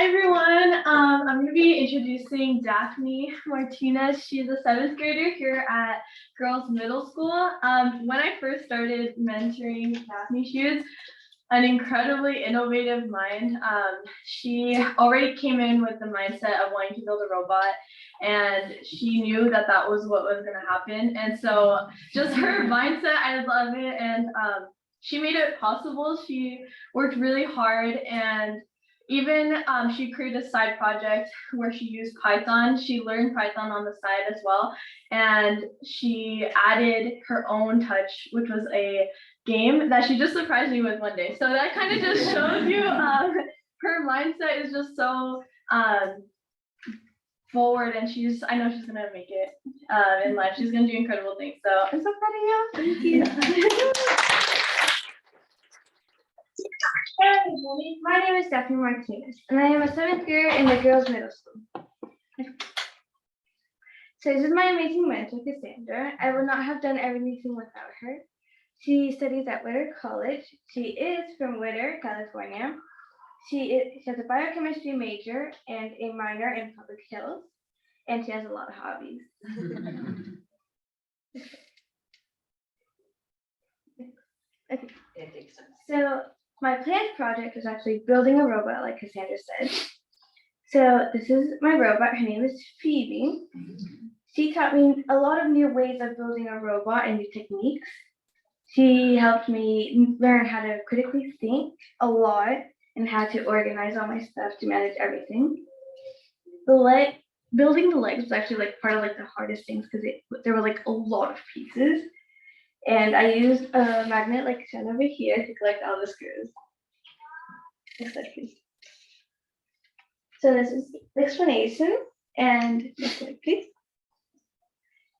Hi everyone, I'm going to be introducing Daphne Martinez. She's a 7th grader here at Girls Middle School. When I first started mentoring Daphne, she was an incredibly innovative mind. She already came in with the mindset of wanting to build a robot, and she knew that that was what was going to happen. And so just her mindset, I love it. And she made it possible. She worked really hard, and even she created a side project where she used Python. She learned Python on the side as well. And she added her own touch, which was a game that she just surprised me with one day. So that kind of just shows you her mindset is just so forward, and I know she's gonna make it in life. She's gonna do incredible things. So I'm so proud of you. Thank you. Hi, everybody. My name is Daphne Martinez, and I am a 7th grader in the Girls Middle School. So this is my amazing mentor, Casandra. I would not have done everything without her. She studies at Whittier College. She is from Whittier, California. She has a biochemistry major and a minor in public health, and she has a lot of hobbies. Okay. So my planned project was actually building a robot, like Casandra said. So this is my robot. Her name is Phoebe. She taught me a lot of new ways of building a robot and new techniques. She helped me learn how to critically think a lot and how to organize all my stuff to manage everything. Building the legs was actually part of the hardest things because there were a lot of pieces. And I used a magnet like shown over here to collect all the screws. Next slide, please. So this is the explanation, and next slide, please.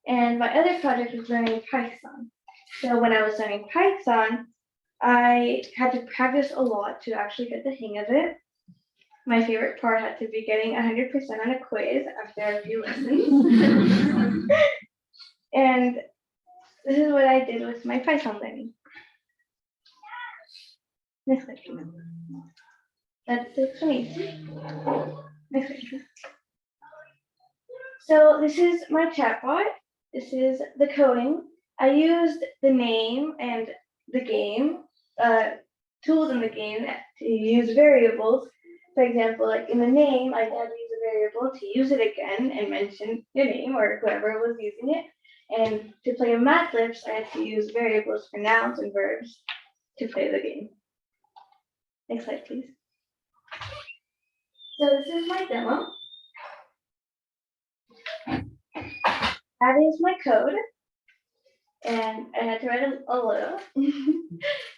And my other project was learning Python. So when I was learning Python, I had to practice a lot to actually get the hang of it. My favorite part had to be getting 100% on a quiz after a few lessons. And this is what I did with my Python learning. Next slide, please. That's the explanation. Next slide, please. So this is my chatbot. This is the coding. I used the name and the game, tools in the game to use variables. For example, in the name, I had to use a variable to use it again and mention your name or whoever was using it. And to play Mad Libs, I had to use variables for nouns and verbs to play the game. Next slide, please. So this is my demo. That is my code. And I had to write a little.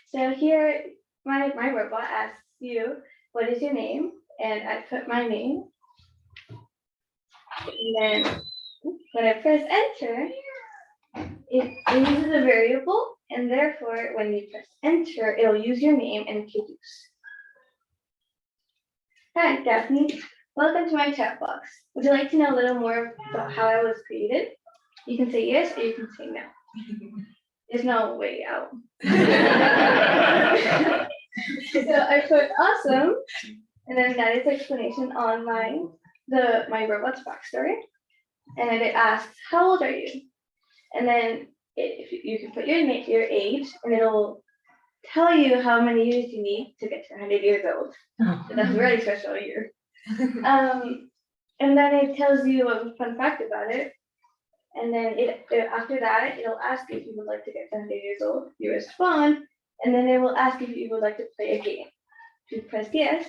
So here, my robot asks you, what is your name? And I put my name. And then when I press enter, it uses a variable, and therefore, when you press enter, it'll use your name and introduce. Hi, Daphne. Welcome to my chat box. Would you like to know a little more about how I was created? You can say yes, or you can say no. There's no way out. So I put awesome, and then that is explanation on my robot's backstory. And then it asks, how old are you? And then you can put your age, and it'll tell you how many years you need to get to 100 years old. So that's a really special year. And then it tells you a fun fact about it. And then after that, it'll ask you if you would like to get to 100 years old. You respond, and then it will ask you if you would like to play a game. If you press yes,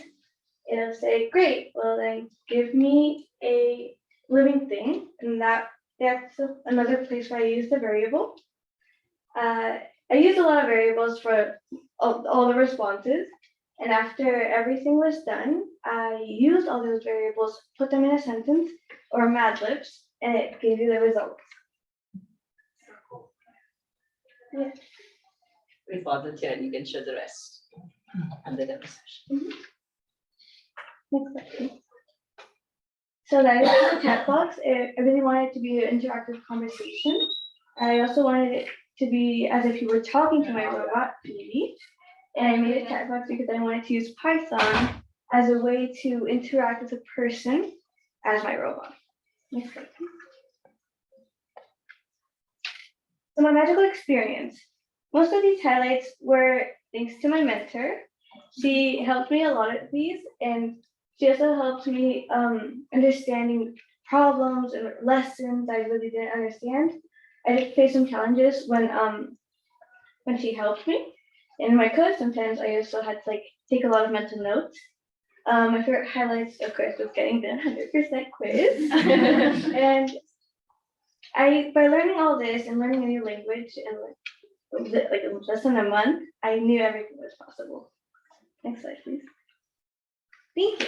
it'll say, great, well then give me a living thing, and that's another place where I use the variable. I used a lot of variables for all the responses, and after everything was done, I used all those variables, put them in a sentence or Mad Libs, and it gave you the results. Yeah. We volunteer and you can show the rest on the demonstration. Next slide. So that is the chat box. I really wanted it to be an interactive conversation. I also wanted it to be as if you were talking to my robot, Phoebe. And I made a chat box because I wanted to use Python as a way to interact with a person as my robot. Next slide, please. So my magical experience. Most of these highlights were thanks to my mentor. She helped me a lot of these, and she also helped me understanding problems and lessons I really didn't understand. I did face some challenges when she helped me. In my code, sometimes I also had to take a lot of mental notes. My favorite highlights, of course, was getting the 100% quiz. And by learning all this and learning a new language and less than a month, I knew everything was possible. Next slide, please. Thank you.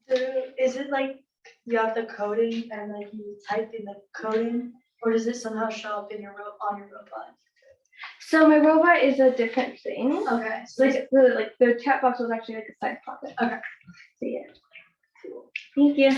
So is it like you have the coding and then you type in the coding, or does it somehow show up in your on your robot? So my robot is a different thing. Okay. So The chat box was actually like a side project. Okay. So yeah. Cool. Thank you.